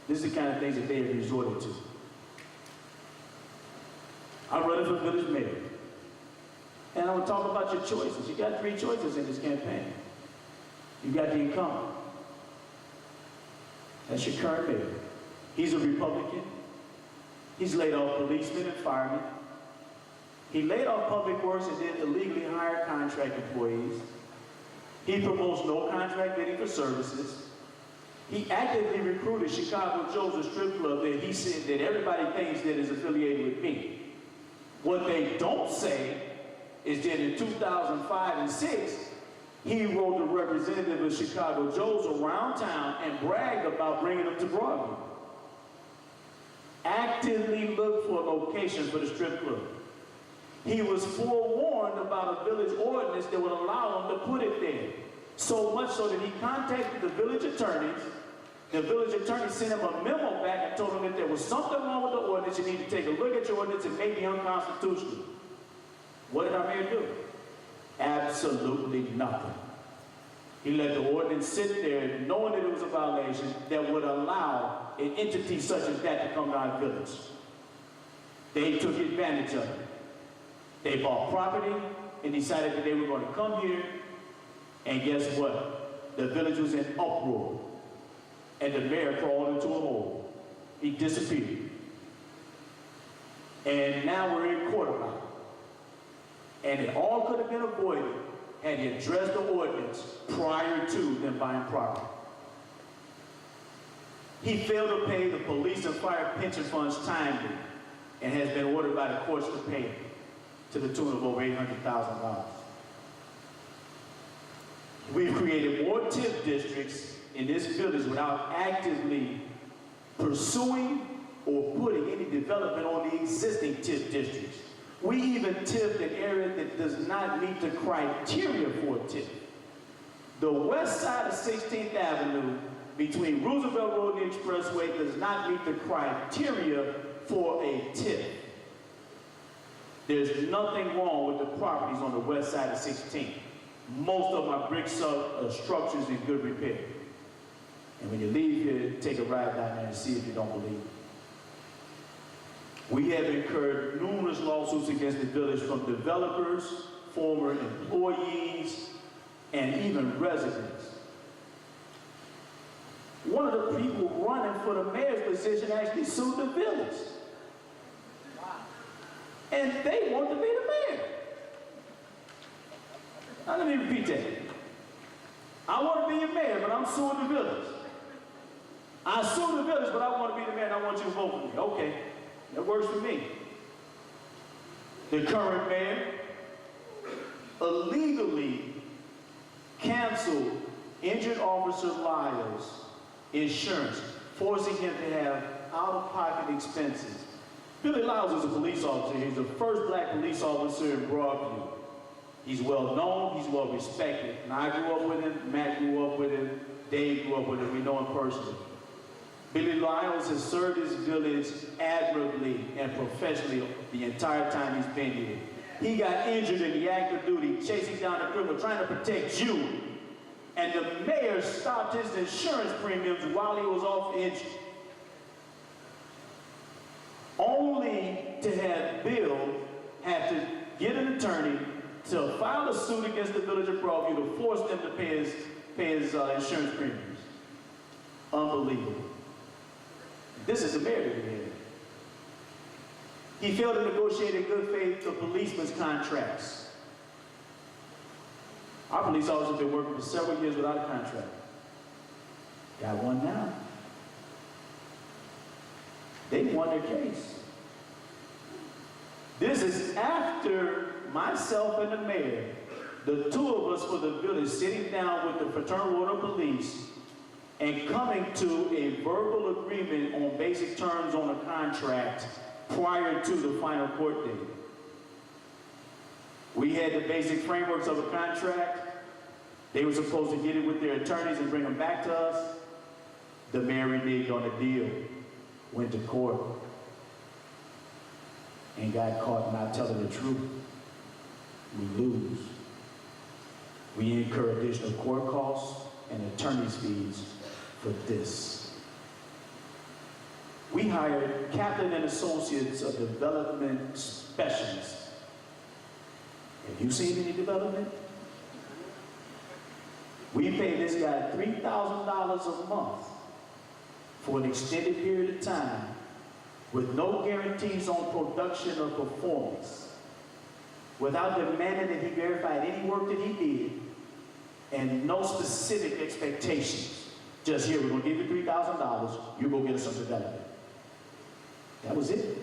This is the kind of things that they have resorted to. I'm running for village mayor. And I'm going to talk about your choices. You got 3 choices in this campaign. You got the incumbent. That's your current mayor. He's a Republican. He's laid off policemen and firemen. He laid off public works and then illegally hired contract employees. He promotes no contract bidding for services. He actively recruited Chicago Joe's, a strip club that he said that everybody thinks that is affiliated with me. What they don't say is that in 2005 and 6, he rode the representative of Chicago Joe's around town and bragged about bringing them to Broadview. Actively looked for a location for the strip club. He was forewarned about a village ordinance that would allow him to put it there. So much so that he contacted the village attorneys. The village attorney sent him a memo back and told him that there was something wrong with the ordinance. You need to take a look at your ordinance. It may be unconstitutional. What did our mayor do? Absolutely nothing. He let the ordinance sit there knowing that it was a violation that would allow an entity such as that to come to our village. They took advantage of it. They bought property and decided that they were going to come here, and guess what? The village was in uproar. And the mayor crawled into a hole. He disappeared. And now we're in court about it. And it all could have been avoided had he addressed the ordinance prior to them buying property. He failed to pay the police and fire pension funds timely and has been ordered by the courts to pay it to the tune of over $800,000. We've created more TIF districts in this village without actively pursuing or putting any development on the existing TIF districts. We even TIF'd an area that does not meet the criteria for a TIF. The west side of 16th Avenue between Roosevelt Road and the Expressway does not meet the criteria for a TIF. There's nothing wrong with the properties on the west side of 16th. Most of them are brick structures in good repair. And when you leave here, take a ride down there and see if you don't believe it. We have incurred numerous lawsuits against the village from developers, former employees, and even residents. One of the people running for the mayor's position actually sued the village. And they want to be the mayor. Now let me repeat that. I want to be your mayor, but I'm suing the village. I sue the village, but I want to be the mayor and I want you to vote for me. Okay, that works for me. The current mayor illegally canceled injured officer Lyle's insurance, forcing him to have out-of-pocket expenses. Billy Lyles is a police officer. He's the first black police officer in Broadview. He's well known, he's well respected. And I grew up with him, Matt grew up with him, Dave grew up with him, we know him personally. Billy Lyles has served his village admirably and professionally the entire time he's been here. He got injured in the act of duty, chasing down a criminal, trying to protect you. And the mayor stopped his insurance premiums while he was off injured. Only to have Bill have to get an attorney to file a suit against the village of Broadview to force them to pay his insurance premiums. Unbelievable. This is the mayor that we had. He failed to negotiate in good faith the policemen's contracts. Our police officers have been working for several years without a contract. Got one now. They won their case. This is after myself and the mayor, the two of us for the village, sitting down with the Fraternal Order of Police and coming to a verbal agreement on basic terms on a contract prior to the final court date. We had the basic frameworks of a contract. They were supposed to get it with their attorneys and bring them back to us. The mayor reneged on the deal, went to court, and got caught not telling the truth. We lose. We incur additional court costs and attorney's fees for this. We hired Kaplan and Associates, a development specialist. Have you seen any development? We pay this guy $3,000 a month for an extended period of time with no guarantees on production or performance, without demanding that he verified any work that he did, and no specific expectations. Just here, we're going to give you $3,000, you go get us some development. That was it.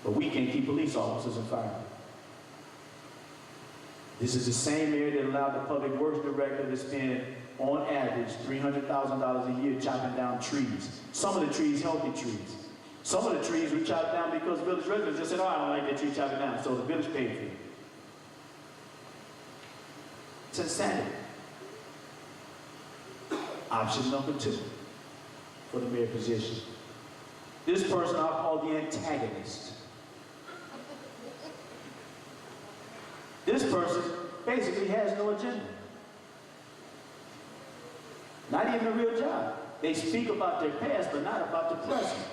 But we can't keep police officers and firemen. This is the same area that allowed the public works director to spend, on average, $300,000 a year chopping down trees. Some of the trees, healthy trees. Some of the trees were chopped down because village residents just said, oh, I don't like that tree chopping down, so the village paid for it. It's insanity. Option number 2 for the mayor position. This person I'll call the antagonist. This person basically has no agenda. Not even a real job. They speak about their past, but not about the present.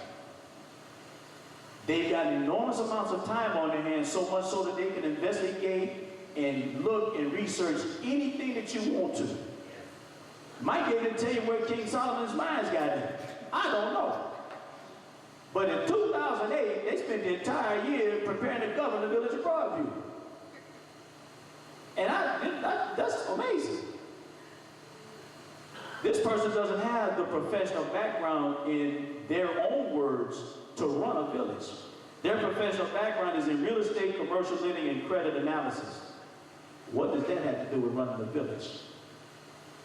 They've got enormous amounts of time on their hands, so much so that they can investigate and look and research anything that you want to. Might be able to tell you where King Solomon's mines got in. I don't know. But in 2008, they spent the entire year preparing to govern the village of Broadview. And that's amazing. This person doesn't have the professional background, in their own words, to run a village. Their professional background is in real estate, commercial lending, and credit analysis. What does that have to do with running a village?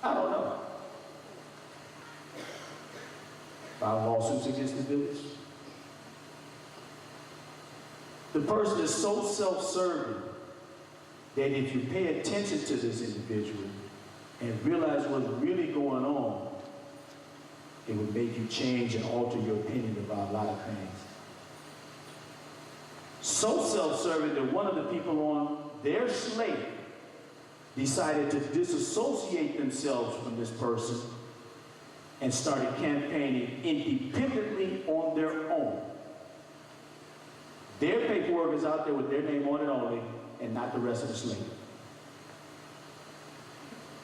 I don't know. File lawsuits against the village. The person is so self-serving that if you pay attention to this individual and realize what's really going on, it would make you change and alter your opinion about a lot of things. So self-serving that one of the people on their slate decided to disassociate themselves from this person and started campaigning independently on their own. Their paperwork is out there with their name on it only, and not the rest of the slate.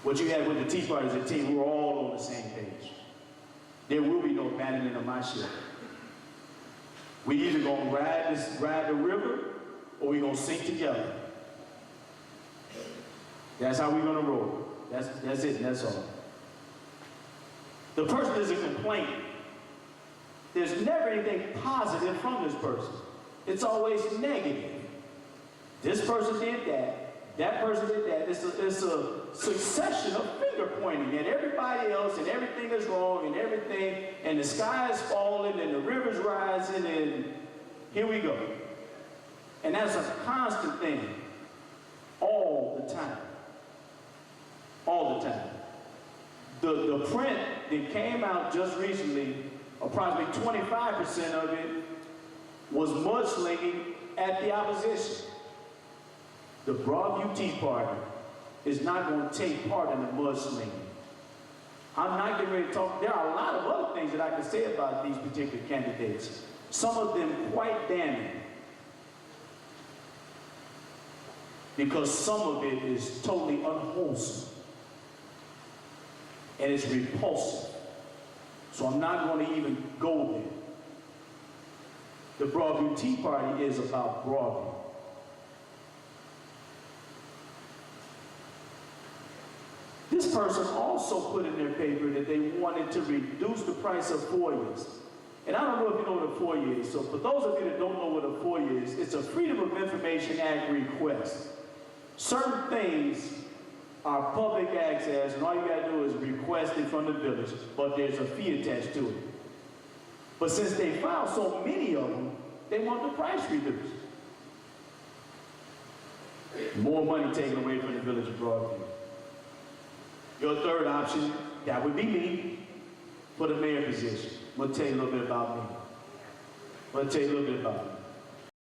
What you had with the Tea Party is a team, we're all on the same page. There will be no abandoning of my ship. We either gonna ride the river, or we gonna sink together. That's how we're gonna roll. That's it, that's all. The person isn't complaining. There's never anything positive from this person. It's always negative. This person did that person did that. It's a succession of finger pointing at everybody else and everything that's wrong and everything, and the sky is falling and the river's rising, and here we go. And that's a constant thing, all the time. All the time. The print that came out just recently, approximately 25% of it was mudslinging at the opposition. The Broadview Tea Party is not going to take part in the mudslinging. I'm not getting ready to talk. There are a lot of other things that I can say about these particular candidates. Some of them quite damning. Because some of it is totally unwholesome. And it's repulsive. So I'm not going to even go there. The Broadview Tea Party is about Broadview. This person also put in their paper that they wanted to reduce the price of FOIAs. And I don't know if you know what a FOIA is. So for those of you that don't know what a FOIA is, it's a Freedom of Information Act request. Certain things are public access, and all you got to do is request it from the village, but there's a fee attached to it. But since they filed so many of them, they want the price reduced. More money taken away from the village of Broadview. Your third option, that would be me, for the mayor position. I'm going to tell you a little bit about me.